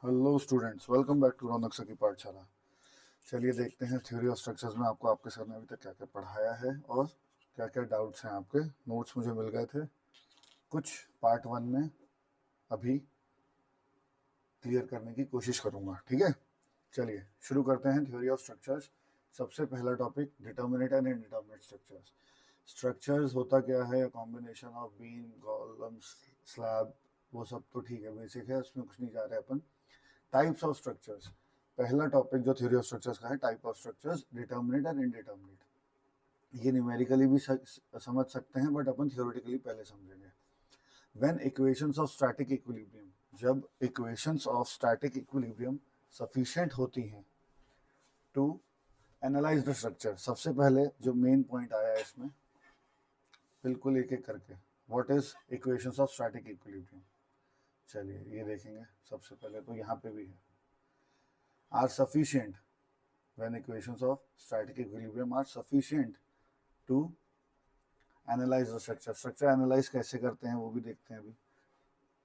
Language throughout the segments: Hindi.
Hello students, welcome back to Raunak sir की पाठशाला। चलिए देखते हैं थ्योरी ऑफ स्ट्रक्चर्स में आपको आपके सर ने अभी तक क्या क्या पढ़ाया है और क्या क्या डाउट्स हैं। आपके नोट्स मुझे मिल गए थे कुछ, पार्ट वन में अभी क्लियर करने की कोशिश करूँगा। ठीक है, चलिए शुरू करते हैं थ्योरी ऑफ स्ट्रक्चर्स। सबसे पहला topic determinate and indeterminate structures. Structures होता क्या है? Combination of beam, columns, slab, वो सब तो ठीक है, बेसिक है, उसमें कुछ नहीं जा रहे अपन। टाइप्स ऑफ स्ट्रक्चर्स, पहला टॉपिक जो थ्योरी ऑफ स्ट्रक्चर्स का है, type of structures, determinate and indeterminate. ये न्यूमेरिकली भी समझ सकते हैं बट अपन थ्योरेटिकली पहले समझेंगे। When equations of static equilibrium, जब equations of static equilibrium sufficient होती हैं टू एनालाइज द स्ट्रक्चर। सबसे पहले जो मेन पॉइंट आया है इसमें, बिल्कुल एक एक करके, what is equations of static equilibrium. चलिए ये देखेंगे। सबसे पहले तो यहाँ पे भी है, are sufficient when equations of static equilibrium are sufficient to analyze the structure। Structure analyze कैसे करते हैं वो भी देखते हैं अभी।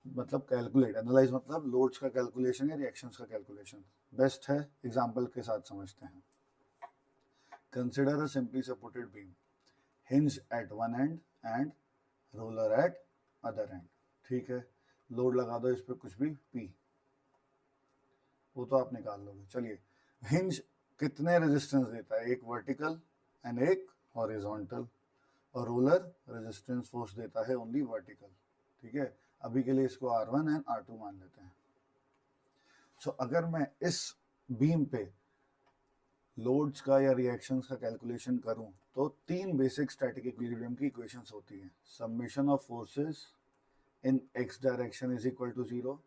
मतलब कैलकुलेट, एनालाइज मतलब लोड्स का कैलकुलेशन या रिएक्शंस का कैलकुलेशन। बेस्ट है एग्जांपल के साथ समझते हैं। Consider a simply supported beam, hinge at one end and roller at other end. ठीक है, लोड लगा दो इस पर कुछ भी पी, वो तो आप निकाल लोगे। चलिए, हिंज कितने रेजिस्टेंस देता है? एक वर्टिकल एंड एक हॉरिजॉन्टल। और रोलर रेजिस्टेंस फोर्स देता है ओनली वर्टिकल। ठीक है, अभी के लिए इसको R1 एंड R2 मान लेते हैं। सो अगर मैं इस बीम पे लोड्स का या रिएक्शंस का कैलकुलेशन करूं तो तीन बेसिक स्टैटिक इक्विलिब्रियम की इक्वेशंस होती हैं। Summation of forces in x direction is equal to zero,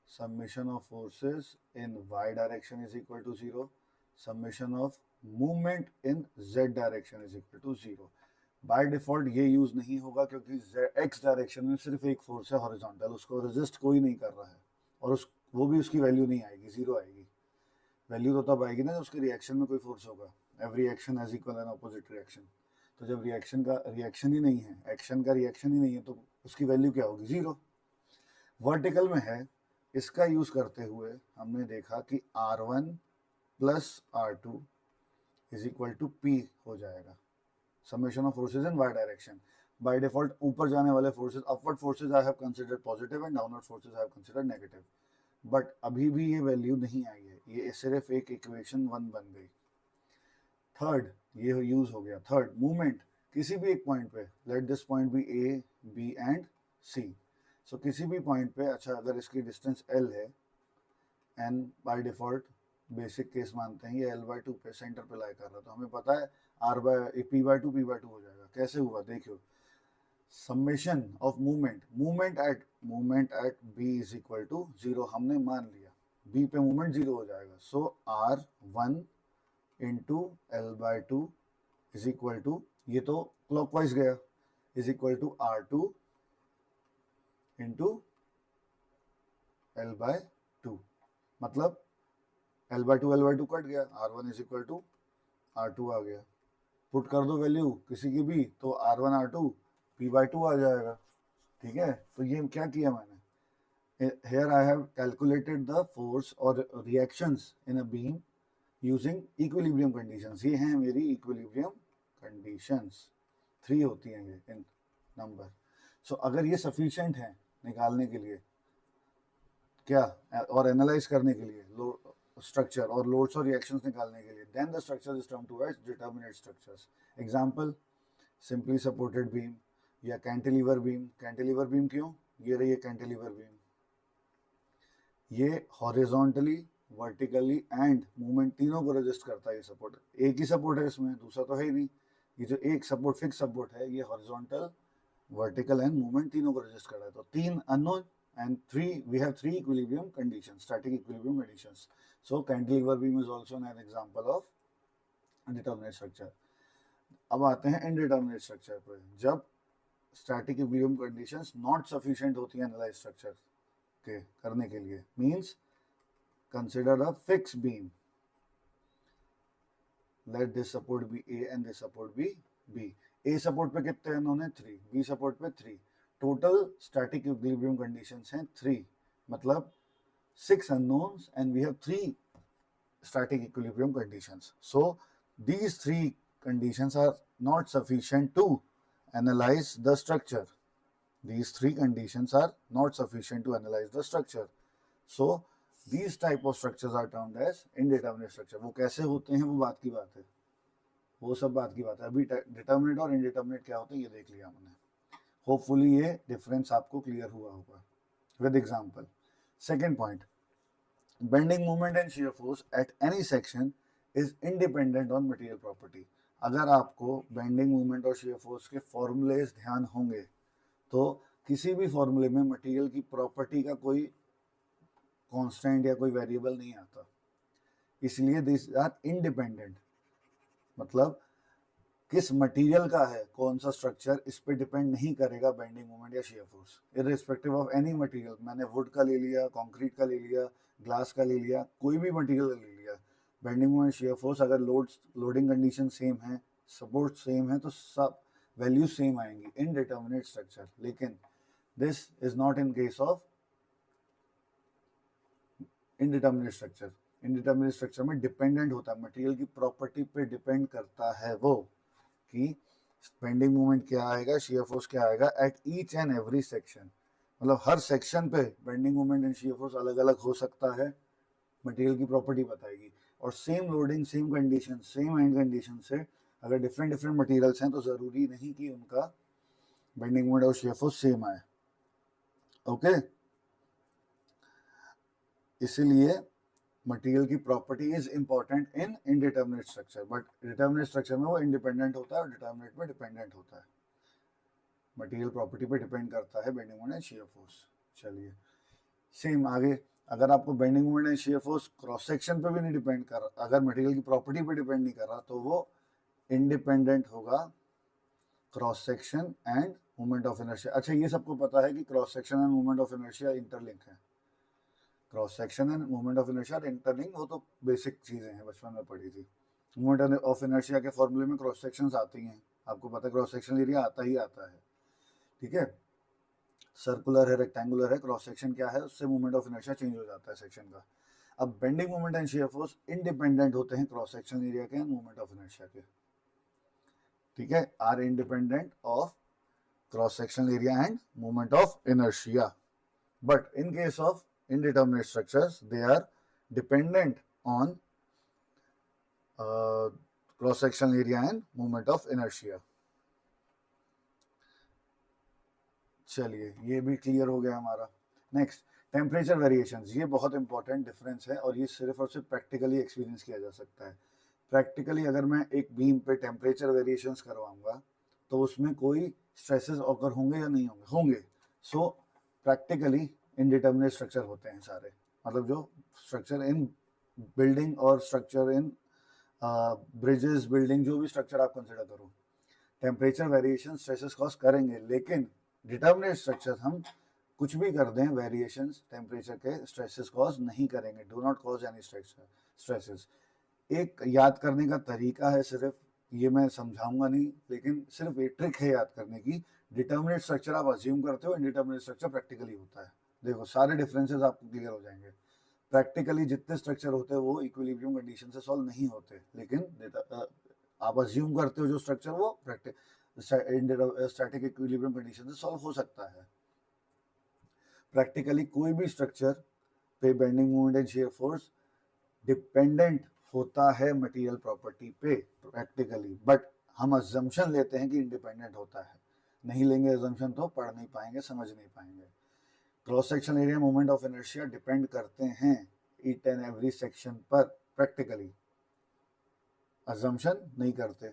summation of forces in y direction is equal to zero, summation of movement in z direction is equal to zero। By default ये यूज नहीं होगा क्योंकि x डायरेक्शन में सिर्फ एक फोर्स है हॉरिजॉन्टल, उसको रेजिस्ट कोई नहीं कर रहा है और वो भी उसकी वैल्यू नहीं आएगी, जीरो आएगी। वैल्यू तो तब आएगी ना जब उसके रिएक्शन में कोई फोर्स होगा। Every action has equal and opposite reaction. तो जब रिएक्शन का रिएक्शन ही नहीं है, एक्शन का रिएक्शन ही नहीं है, तो उसकी वैल्यू क्या होगी? जीरो। वर्टिकल में है, इसका यूज करते हुए हमने देखा कि R1 plus R2 is equal to P हो जाएगा, summation of forces in y direction. By default ऊपर जाने वाले forces, upward forces I have considered positive and downward forces I have considered negative. But अभी भी ये वैल्यू नहीं आई है, ये सिर्फ एक इक्वेशन वन बन गई। थर्ड, ये यूज हो गया। थर्ड, मूवमेंट किसी भी एक पॉइंट पे, let this point be A, B and C। So किसी भी पॉइंट पे, अच्छा अगर इसकी डिस्टेंस L है, and by default basic case मानते हैं, ये L/2 पे सेंटर पे लाई कर रहा है, तो हमें पता है P/2 हो जाएगा। कैसे हुआ देखियो, summation of moment at B is equal to zero हमने मान लिया, B पे मूवमेंट जीरो हो जाएगा। So R1 into L/2 is equal to, ये तो क्लॉकवाइज गया, is equal to R2 into L/2। मतलब L/2 कट गया, R1 is equal to R2 आ गया। पुट कर दो वैल्यू किसी की भी तो R1 R2 P/2 आ जाएगा। ठीक है, तो ये क्या किया मैंने, here I have calculated the force और reactions in a beam using equilibrium conditions। ये हैं मेरी equilibrium conditions, 3 होती हैं ये इन नंबर। सो अगर ये sufficient है निकालने के लिए क्या, और एनालाइज करने के लिए स्ट्रक्चर और लोड्स और रिएक्शंस निकालने के लिए, then the structure is termed to as determinate structures. Example, simply supported beam या कैंटिलीवर बीम। कैंटिलीवर बीम क्यों? ये रही है कैंटिलीवर बीम, ये हॉरिजॉन्टली, वर्टिकली एंड मूवमेंट तीनों को रजिस्ट करता है। ये सपोर्ट, एक ही सपोर्ट है इसमें, दूसरा तो है ही नहीं। ये जो एक सपोर्ट, फिक्स सपोर्ट है, ये हॉरिजॉन्टल, वर्टिकल एंड मूवमेंट तीनों को रजिस्ट कर रहा है। तो तीन unknown and we have three equilibrium conditions, static equilibrium conditions। So cantilever beam is also an example of indeterminate structure। अब आते हैं indeterminate structure पर। जब static equilibrium conditions not sufficient होती हैं analyze structure के करने के लिए, means consider a fixed beam, let this support be A and this support be B। A support पे कितने हैं इन्होंने? 3, B सपोर्ट पे 3, टोटल स्टैटिक इक्विलिब्रियम कंडीशंस हैं 3। मतलब 6 unknowns and we have 3 static equilibrium conditions. So these 3 conditions are not sufficient to analyze the structure. These 3 conditions are not sufficient to analyze the structure. So these type of structures are termed as indeterminate structure. वो कैसे होते हैं वो बात की बात है, वो सब बात की बात है. अभी डिटर्मिनेट और इनडिटर्मिनेट क्या होते हैं ये देख लिया हमने. होपफुली ये डिफरेंस आपको क्लियर हुआ होगा with example. Second point, bending moment and shear force at any section is independent on material property. अगर आपको बेंडिंग मोमेंट और शियर फोर्स के फॉर्मूलेज ध्यान होंगे तो किसी भी फॉर्मूले में मटेरियल की प्रॉपर्टी का कोई कांस्टेंट या कोई वेरिएबल नहीं आता, इसलिए दिस आर इंडिपेंडेंट. मतलब किस मटेरियल का है कौन सा स्ट्रक्चर, इस पे डिपेंड नहीं करेगा बेंडिंग मोमेंट या shear force, irrespective of any material. मैंने वुड का ले लिया, कंक्रीट का ले लिया, ग्लास का ले लिया, कोई भी मटेरियल ले लिया, बेंडिंग मोमेंट शियर फोर्स अगर लोडिंग कंडीशन सेम है, सपोर्ट सेम है, तो सब वैल्यू सेम आएंगी इनडिटर्मिनेट स्ट्रक्चर. लेकिन this is not in case of indeterminate structure. Indeterminate structure में डिपेंडेंट होता है, मटेरियल की प्रॉपर्टी पे डिपेंड करता है वो कि बेंडिंग मोमेंट क्या आएगा, शियर फोर्स क्या आएगा at each and every section. मतलब हर सेक्शन पे bending moment and shear force अलग अलग हो सकता है, मटेरियल की प्रॉपर्टी बताएगी. और same loading, same condition, same and condition से अगर डिफरेंट डिफरेंट मटेरियल्स हैं तो ज़रूरी नहीं कि उनका बेंडिंग मोमेंट और शियर फोर्स सेम आए. ओके, इसीलिए मटेरियल की property is important in indeterminate structure. But determinate structure में वो इंडिपेंडेंट होता है और डिटर्मिनेट में डिपेंडेंट होता है. मटेरियल प्रॉपर्टी पे डिपेंड करता है bending moment and shear force. चलिए सेम आगे, अगर आपको bending moment and shear force cross section पे भी नहीं डिपेंड कर रहा, अगर मटेरियल की प्रॉपर्टी पे डिपेंड नहीं कर रहा, तो वो इंडिपेंडेंट होगा cross section and moment of inertia. अच्छा, ये सबको पता है कि cross section and moment of inertia interlink है. Cross section and moment of inertia interlink, वो तो बेसिक चीज़ें हैं, बचपन में पढ़ी थी. मोमेंट ऑफ इनर्शिया के फॉर्मूले में क्रॉस सेक्शंस आती हैं, आपको पता है क्रॉस सेक्शन एरिया आता ही आता है. ठीक है, सर्कुलर है, रेक्टेंगुलर है, क्रॉस सेक्शन क्या है उससे मोमेंट ऑफ इनर्शिया चेंज हो जाता है सेक्शन का. अब bending moment and shear force independent होते हैं क्रॉस सेक्शन एरिया के एंड मोमेंट ऑफ इनर्शिया के. ठीक है, are independent of cross section area and moment of inertia. But in case of indeterminate structures, they are dependent on cross sectional area and moment of inertia. चलिए ये भी क्लियर हो गया हमारा. Next, temperature variations. ये बहुत इंपॉर्टेंट डिफरेंस है और ये सिर्फ और सिर्फ प्रैक्टिकली एक्सपीरियंस किया जा सकता है. प्रैक्टिकली अगर मैं एक बीम पे टेम्परेचर वेरिएशंस करवाऊंगा तो उसमें कोई स्ट्रेसेस ऑकर होंगे या नहीं होंगे? होंगे. सो प्रैक्टिकली इनडिटर्मिनेट स्ट्रक्चर होते हैं सारे. मतलब जो स्ट्रक्चर इन बिल्डिंग और स्ट्रक्चर इन ब्रिजेस, बिल्डिंग, जो भी स्ट्रक्चर आप कंसिडर करो, टेम्परेचर वेरिएशन स्ट्रेसेस कॉज करेंगे. लेकिन डिटर्मिनेट स्ट्रक्चर हम कुछ भी कर दें, वेरिएशंस टेम्परेचर के स्ट्रेसेस कॉज नहीं करेंगे. Do not cause any stresses. एक याद करने का तरीका है, सिर्फ ये मैं समझाऊंगा नहीं, लेकिन सिर्फ एक ट्रिक है याद करने की. डिटर्मिनेट स्ट्रक्चर आप अज्यूम करते हो, इनडिटर्मिनेट स्ट्रक्चर प्रैक्टिकली होता है. देखो सारे डिफरेंसेस आपको क्लियर हो जाएंगे. प्रैक्टिकली जितने स्ट्रक्चर होते हैं वो इक्विलिब्रियम कंडीशन से सॉल्व नहीं होते, लेकिन आप अज्यूम करते हो जो स्ट्रक्चर वो स्टैटिक इक्विलिब्रियम कंडीशन से सॉल्व हो सकता है. प्रैक्टिकली कोई भी स्ट्रक्चर पे bending moment and shear force dependent होता है मटेरियल प्रॉपर्टी पे प्रैक्टिकली. बट हम अजम्पशन लेते हैं कि इंडिपेंडेंट होता है. नहीं लेंगे अजम्पशन तो पढ़ नहीं पाएंगे, समझ नहीं पाएंगे. Cross section area, moment of inertia depend करते हैं ईच एंड एवरी सेक्शन पर प्रैक्टिकली. अजम्पशन नहीं करते.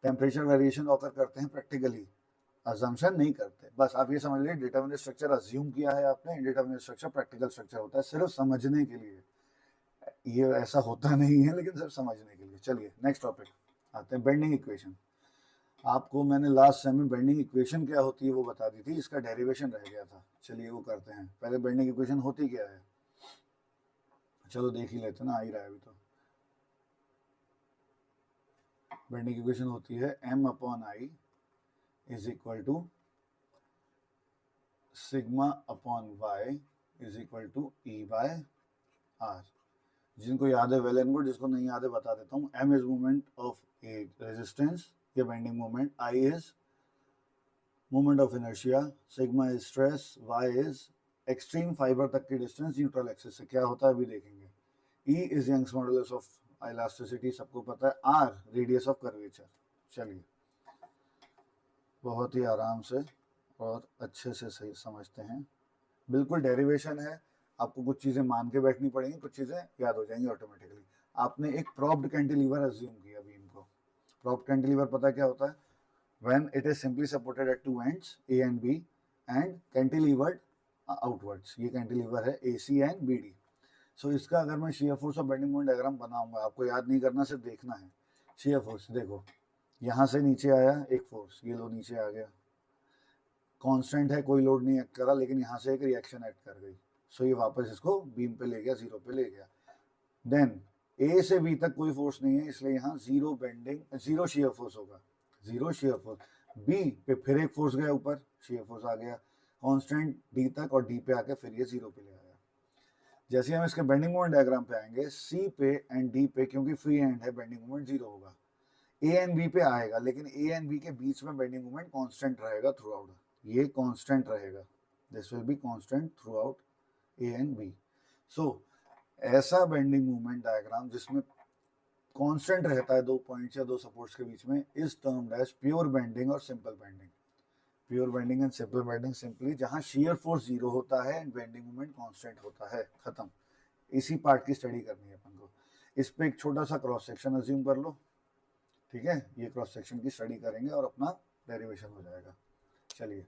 टेम्परेचर वेरिएशन ऑकर करते हैं प्रैक्टिकली, अजम्पशन नहीं करते. बस आप ये समझ लीजिए, डिटर्मिनेट स्ट्रक्चर अज्यूम किया है आपने, इनडिटर्मिनेट स्ट्रक्चर प्रैक्टिकल स्ट्रक्चर होता है, सिर्फ समझने के लिए. ये ऐसा होता नहीं है, लेकिन सिर्फ समझने के लिए. चलिए नेक्स्ट टॉपिक आते हैं, बेंडिंग इक्वेशन. आपको मैंने लास्ट सेम में बेंडिंग इक्वेशन क्या होती है वो बता दी थी, इसका डेरिवेशन रह गया था. चलिए वो करते हैं. पहले बेंडिंग इक्वेशन होती क्या है, चलो देख ही लेते ना, आ ही रहा है अभी तो. बेंडिंग इक्वेशन होती है m/i is equal to sigma upon y is equal to E/r. R. जिनको याद है वेल एंड गुड, जिसको नहीं याद है बता देता हूँ। M is movement of a resistance या bending moment, I is moment of inertia, sigma is stress, Y is extreme fibre तक की डिस्टेंस न्यूट्रल एक्सिस से। क्या होता है अभी देखेंगे। E is Young's modulus of elasticity, सबको पता है। R radius of curvature. चलिए बहुत ही आराम से और अच्छे से सही समझते हैं। बिल्कुल डेरिवेशन है, आपको कुछ चीज़ें मान के बैठनी पड़ेंगी, कुछ चीज़ें याद हो जाएंगी ऑटोमेटिकली। आपने एक प्रॉप्ड कैंटिलीवर अज्यूम किया बीम को। प्रॉप्ड कैंटिलीवर पता क्या होता है? When it is simply supported at two ends A and B and cantilevered outwards. ये कैंटिलीवर है A C and B D. So इसका अगर मैं शियर फोर्स और बेंडिंग मोमेंट डायग्राम बनाऊंगा, आपको याद नहीं करना, सिर्फ देखना है। शियर फोर्स देखो, यहाँ से नीचे आया एक फोर्स, ये लो नीचे आ गया, कांस्टेंट है, कोई लोड नहीं एक्ट करा, लेकिन यहाँ से एक रिएक्शन एक्ट कर गई। सो ये वापस इसको बीम पे ले गया, जीरो पे ले गया। देन ए से बी तक कोई फोर्स नहीं है, इसलिए यहाँ zero bending, zero shear force होगा, जीरो शियर फोर्स। बी पे फिर एक फोर्स गया ऊपर, शियर फोर्स आ गया कांस्टेंट डी तक, और डी पे आके फिर ये जीरो पे ले आया। जैसे हम इसके बेंडिंग मोमेंट डायग्राम पे आएंगे, सी पे एंड डी पे क्योंकि फ्री एंड है, बेंडिंग मोमेंट जीरो होगा। ए एंड बी पे आएगा, लेकिन ए एंड बी के बीच में बेंडिंग मोमेंट कांस्टेंट रहेगा थ्रू आउट। ये कांस्टेंट रहेगा, this will be constant throughout A and B. So ऐसा बेंडिंग मोमेंट डायग्राम जिसमें कांस्टेंट रहता है दो पॉइंट्स या दो सपोर्ट्स के बीच में, is termed as pure bending और simple bending. Pure bending and simple bending simply जहां शियर फोर्स जीरो होता है एंड बेंडिंग मोमेंट कांस्टेंट होता है। खत्म। इसी पार्ट की स्टडी करनी है अपन को। इस पे एक छोटा सा क्रॉस सेक्शन अज्यूम कर लो, ठीक है। ये क्रॉस सेक्शन की स्टडी करेंगे और अपना डेरिवेशन हो जाएगा। चलिए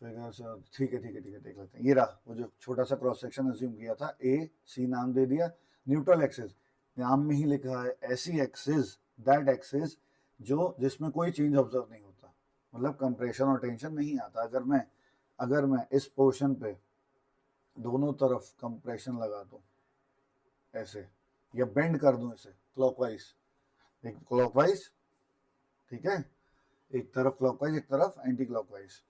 फिगर से, ठीक है देख लेते हैं। ये रहा वो जो छोटा सा क्रॉस सेक्शन अज्यूम किया था, ए सी नाम दे दिया। न्यूट्रल एक्सिस नाम में ही लिखा है, ऐसी एक्सिस, दैट एक्सिस जो जिसमें कोई चेंज ऑब्जर्व नहीं होता, मतलब कंप्रेशन और टेंशन नहीं आता। अगर मैं इस पोर्शन पे दोनों तरफ कंप्रेशन लगा दूं ऐसे, या बेंड कर दूं इसे क्लॉकवाइज, एक क्लॉकवाइज, ठीक है, एक तरफ क्लॉकवाइज एक तरफ एंटी क्लॉकवाइज,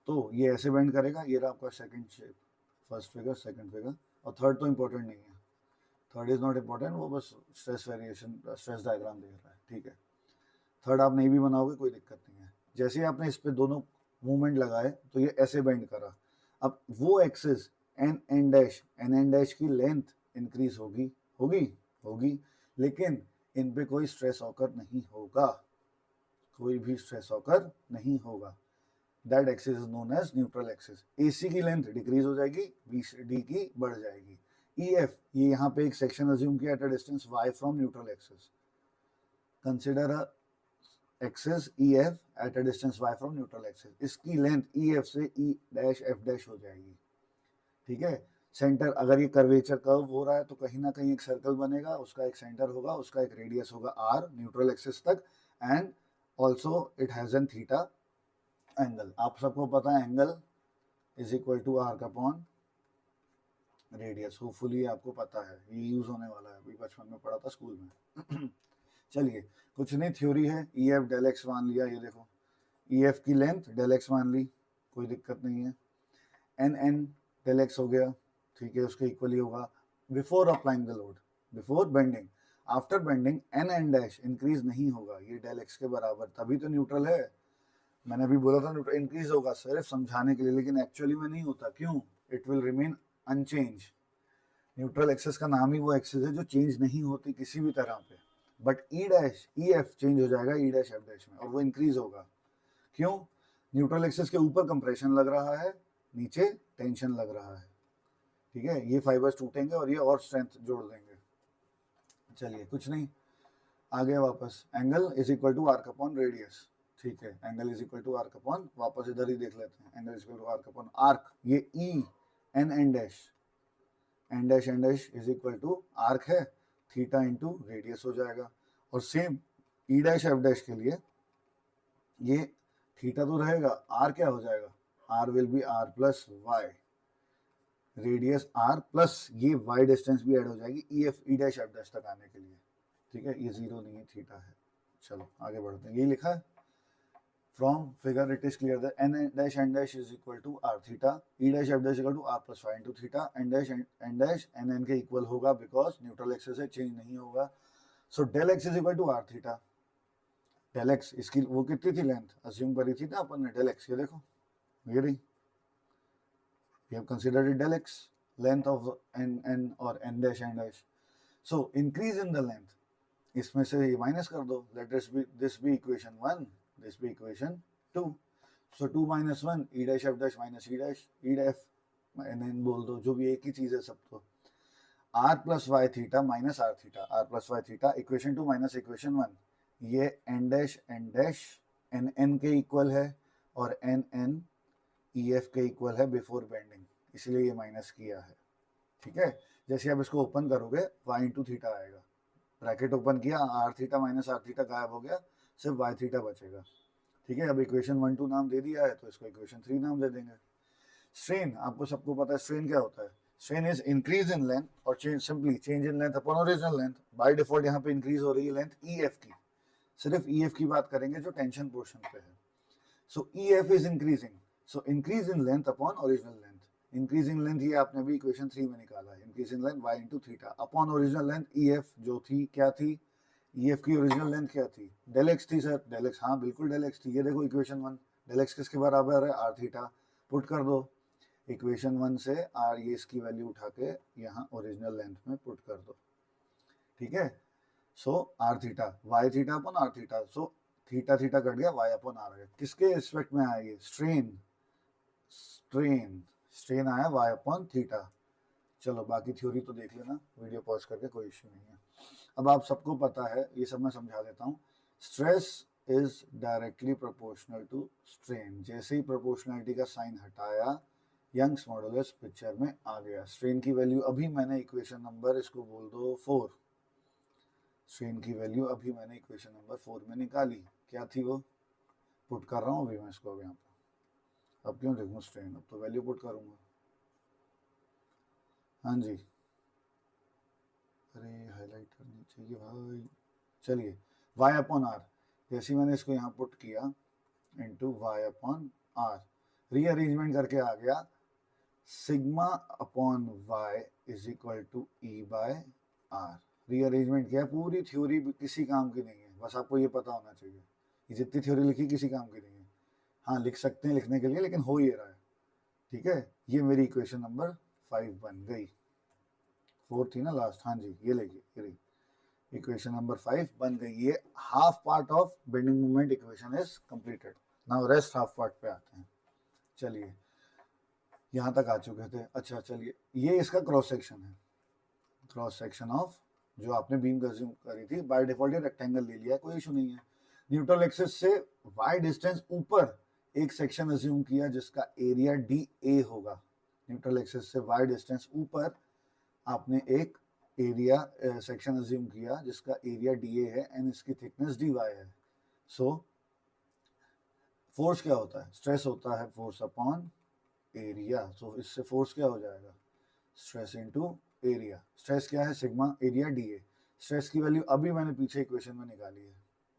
तो ये ऐसे बेंड करेगा। ये रहा आपका second shape, first figure, second figure, और थर्ड तो इंपॉर्टेंट नहीं है, थर्ड इज नॉट इंपॉर्टेंट, वो बस स्ट्रेस वेरिएशन, स्ट्रेस डायग्राम दे रहा है, ठीक है। थर्ड आप नहीं भी बनाओगे कोई दिक्कत नहीं है। जैसे ही आपने इस पे दोनों मूवमेंट लगाए तो ये ऐसे बेंड करा। अब वो एक्सिस एन एन डैश की लेंथ इंक्रीज होगी, लेकिन इन पे कोई स्ट्रेस ऑकर नहीं होगा, कोई भी स्ट्रेस ऑकर नहीं होगा। That axis is known as neutral axis. AC की लेंथ डिक्रीज हो जाएगी, BD की बढ़ जाएगी। EF, ये यहाँ पे एक सेक्शन अज्यूम किया at a distance y from neutral axis. Consider a axis EF at a distance y from neutral axis. इसकी लेंथ EF से E', F' हो जाएगी, ठीक है। सेंटर, अगर ये कर्वेचर कर्व हो रहा है तो कहीं ना कहीं एक सर्कल बनेगा, उसका एक सेंटर होगा, उसका एक रेडियस होगा r न्यूट्रल एक्सिस तक, and also it has an theta angle. आप सबको पता है angle is equal to r का अपॉन रेडियस, होपफुली आपको पता है, ये यूज होने वाला है, अभी बचपन में पढ़ा था स्कूल में। चलिए कुछ नहीं, थ्योरी है। EF डेल एक्स मान लिया, ये देखो EF की लेंथ डेल एक्स मान ली, कोई दिक्कत नहीं है। NN डेल एक्स हो गया, ठीक है, उसके इक्वली होगा before applying the load, before bending. After bending NN dash increase नहीं होगा, ये डेल एक्स के बराबर, तभी तो न्यूट्रल है। मैंने अभी बोला था न्यूट्रल इंक्रीज होगा सिर्फ समझाने के लिए, लेकिन एक्चुअली में नहीं होता। क्यों? It will remain unchange. Neutral axis का नाम ही वो एक्सिस है जो चेंज नहीं होती किसी भी तरह पे। बट EF चेंज हो जाएगा E', में, और वो इंक्रीज होगा। क्यों? न्यूट्रल एक्सिस के ऊपर कंप्रेशन लग रहा है, नीचे टेंशन लग रहा है, ठीक है। ये फाइबर्स टूटेंगे और ये और स्ट्रेंथ जोड़ देंगे। चलिए कुछ नहीं, आगे वापस angle is equal to arc upon radius, ठीक है। Angle is equal to arc upon, वापस इधर ही देख लेते हैं, angle is equal to arc upon arc, ये N dash is equal to arc है, थीटा इंटू रेडियस हो जाएगा। और सेम E', F' के लिए ये थीटा तो रहेगा, आर क्या हो जाएगा, R will be R plus Y, radius R plus ये y डिस्टेंस भी ऐड हो जाएगी E', F' तक आने के लिए, ठीक है। ये जीरो नहीं है, थीटा है। चलो आगे बढ़ते हैं, यही लिखा है From figure it is clear that n dash n dash is equal to r theta, e dash f dash equal to r plus y into theta, n dash n के इक्वल होगा बिकॉज न्यूट्रल एक्सिस से चेंज नहीं होगा. So del X is equal to R theta. Del X इसकी वो कितनी थी लेंथ अज्यूम करी थी ना अपन ने. डेल एक्स ये देखो ये रही. We have considered it del x, length of n or n dash n dash. So increase in the length. इसमें से ये माइनस कर दो. Let this be equation 1, this be equation 2. So 2 minus 1 e dash f dash minus e dash f n बोल दो, जो भी एक ही चीज है सब. तो r plus y theta minus r theta, r plus y theta equation 2 minus equation 1. ये n dash n के इक्वल है और n ई एफ के इक्वल है बिफोर बेंडिंग, इसलिए ये माइनस किया है. ठीक है. जैसे आप इसको ओपन करोगे y इंटू थीटा आएगा. ब्रैकेट ओपन किया, R theta minus R theta गायब हो गया, सिर्फ y थीटा बचेगा. ठीक है. अब इक्वेशन 1 2 नाम दे दिया है तो इसको इक्वेशन 3 नाम दे देंगे. स्ट्रेन आपको सबको पता है. स्ट्रेन क्या होता है? Strain is increase in length और change simply change in length upon original length. By default यहाँ पे इंक्रीज हो रही है लेंथ ई एफ की. सिर्फ ई एफ की बात करेंगे जो टेंशन पोर्शन पे है. So E F is increasing. So increase in length upon original length. Increase in length ये आपने भी equation 3 में निकाला है. Increase in length y into theta upon original length EF जो थी क्या थी? EF की original length क्या थी? del x थी सर. del x हाँ बिल्कुल del x थी. ये देखो equation 1. del x किसके बराबर है? r theta. पुट कर दो equation 1 से r ये इसकी वैल्यू उठा के यहाँ original length में पुट कर दो. ठीक है. So r theta y theta upon r theta. So theta theta cut गया, y अपॉन r आ गया. किसके रिस्पेक्ट में आया ये? स्ट्रेन आया y अपॉन थीटा. चलो बाकी थ्योरी तो देख लेना वीडियो पॉज करके, कोई इश्यू नहीं है. अब आप सबको पता है, ये सब मैं समझा देता हूँ. Stress is directly proportional to strain. जैसे ही प्रोपोर्शनलिटी का साइन हटाया, यंग्स मॉडुलस पिक्चर में आ गया. स्ट्रेन की वैल्यू अभी मैंने इक्वेशन नंबर इसको बोल दो 4. स्ट्रेन की वैल्यू अभी मैंने इक्वेशन नंबर 4 में निकाली. क्या थी वो? पुट कर रहा हूँ अभी मैं इसको. अब यहाँ पे अब क्यों देखूँ स्ट्रेन? अब तो वैल्यू पुट करूँगा. हाँ जी. अरे हाईलाइटर नहीं चाहिए भाई. चलिए y अपॉन आर. जैसे मैंने इसको यहाँ पुट किया into y upon R, rearrangement करके आ गया sigma upon y is equal to E by R. Rearrangement किया. पूरी थ्योरी किसी काम की नहीं है, बस आपको ये पता होना चाहिए. ये जितनी थ्योरी लिखी किसी काम की नहीं है. हाँ लिख सकते हैं लिखने के लिए, लेकिन हो ये रहा है. ठीक है. ये मेरी इक्वेशन नंबर 5 बन गई. 4 थी ना लास्ट. हाँ जी ये लेगी, ये रही इक्वेशन नंबर 5 बन गई. ये half part of bending movement equation is completed. Now rest half part पे आते हैं. चलिए यहाँ तक आ चुके थे. अच्छा चलिए, ये इसका क्रॉस सेक्शन है. क्रॉस सेक्शन ऑफ जो आपने बीम कंज्यूम करी थी. बाय डिफॉल्ट ये रेक्टेंगल ले लिया, कोई इशू नहीं है. न्यूट्रल एक्सिस से y डिस्टेंस ऊपर एक सेक्शन अज्यूम किया जिसका एरिया डी ए होगा. न्यूट्रल एक्सिस से y डिस्टेंस ऊपर आपने एक एरिया सेक्शन अज्यूम किया जिसका एरिया डी ए है एंड इसकी थिकनेस डी वाई है. सो फोर्स क्या होता है? स्ट्रेस होता है फोर्स अपॉन एरिया. सो इससे फोर्स क्या हो जाएगा? Stress into area. स्ट्रेस क्या है? Sigma area D A. Stress की वैल्यू अभी मैंने पीछे इक्वेशन में निकाली है.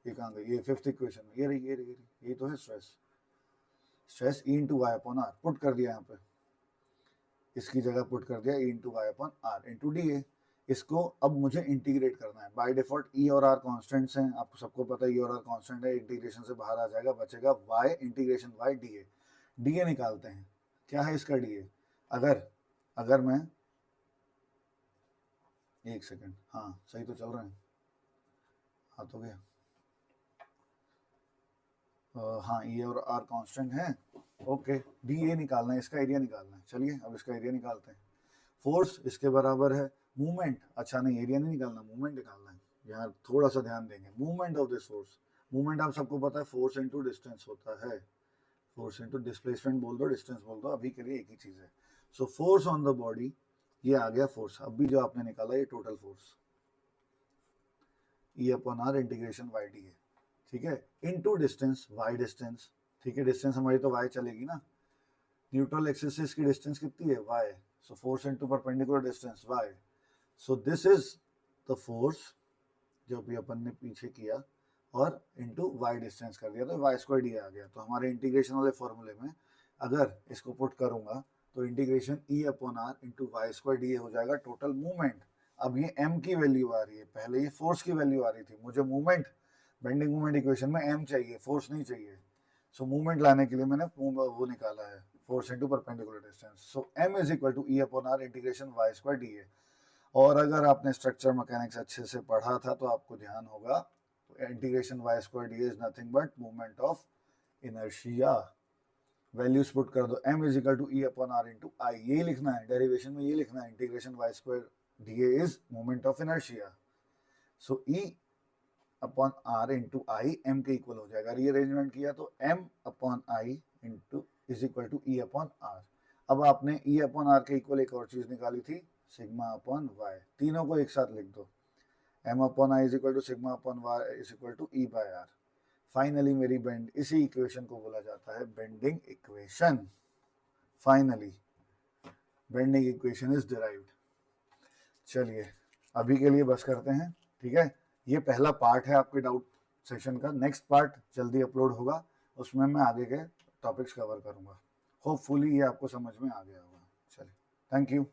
ये कहाँ गई? ये 5th इक्वेशन में. ये रही ये रही ये तो है stress. Stress E into Y upon R put कर दिया यहाँ पे. इसकी जगह पुट कर दिया E into Y upon R into D A. इसको अब मुझे इंटीग्रेट करना है. बाय डिफॉल्ट ई और आर कॉन्स्टेंट्स हैं, आपको सबको पता है. ई और आर कॉन्स्टेंट है, इंटीग्रेशन से बाहर आ जाएगा, बचेगा Y integration Y D A. D A निकालते हैं. क्या है इसका डी ए? अगर मैं एक सेकेंड, हाँ सही तो चल रहे हैं. हाँ तो गया. हाँ ई और आर कांस्टेंट है. ओके. डी ए निकालना है, इसका एरिया निकालना है. चलिए अब इसका एरिया निकालते हैं. फोर्स इसके बराबर है मूवमेंट. अच्छा नहीं, एरिया नहीं निकालना, मूवमेंट निकालना है. यहाँ थोड़ा सा ध्यान देंगे. Movement of this force. Movement आप सबको पता है फोर्स इनटू डिस्टेंस होता है. फोर्स इनटू डिस्प्लेसमेंट बोल दो, डिस्टेंस बोल दो, अभी के लिए एक ही चीज है. सो फोर्स ऑन द बॉडी, ये आ गया फोर्स. अभी जो आपने निकाला ये total force E upon R integration Y D A. ठीक है. Into distance Y distance. ठीक है. डिस्टेंस हमारी तो वाई चलेगी ना. न्यूट्रल एक्सिस से इसकी डिस्टेंस कितनी है? Y. So force into perpendicular distance Y. So this is the force जो भी अपन ने पीछे किया और इंटू वाई डिस्टेंस कर दिया तो वाई स्क्वायर डी आ गया। तो हमारे इंटीग्रेशन वाले फॉर्मूले में अगर इसको पुट करूंगा तो integration E upon R into Y square D हो जाएगा टोटल मूवमेंट। अब ये m की वैल्यू आ रही है, पहले ये फोर्स की वैल्यू आ रही थी, मुझे मूवमेंट बेंडिंग मूवमेंट इक्वेशन में m चाहिए, फोर्स नहीं चाहिए। सो मूवमेंट लाने के लिए मैंने वो निकाला है, force into perpendicular distance. So m is equal to E upon R integration Y square D A. और अगर आपने स्ट्रक्चर मैकेनिक्स अच्छे से पढ़ा था तो आपको ध्यान होगा integration Y square d is nothing but movement of inertia. Values put कर दो, m is equal to E upon R into I, ये लिखना है डेरिवेशन में, ये लिखना है integration Y square D A is moment of inertia. So E upon R into I M के इक्वल हो जाएगा। रीअरेंजमेंट किया तो m upon I into is equal to E upon R. अब आपने ई अपॉन आर के इक्वल एक और चीज निकाली थी, सिग्मा अपॉन वाई, तीनों को एक साथ लिख दो, m upon I is equal to sigma upon Y is equal to E by R. Finally मेरी बेंड, इसी इक्वेशन को बोला जाता है bending equation. Finally bending equation is derived. चलिए अभी के लिए बस करते हैं, ठीक है। ये पहला पार्ट है आपके डाउट सेशन का, नेक्स्ट पार्ट जल्दी अपलोड होगा, उसमें मैं आगे के टॉपिक्स कवर करूंगा। होपफुली ये आपको समझ में आ गया होगा। चलिए, थैंक यू।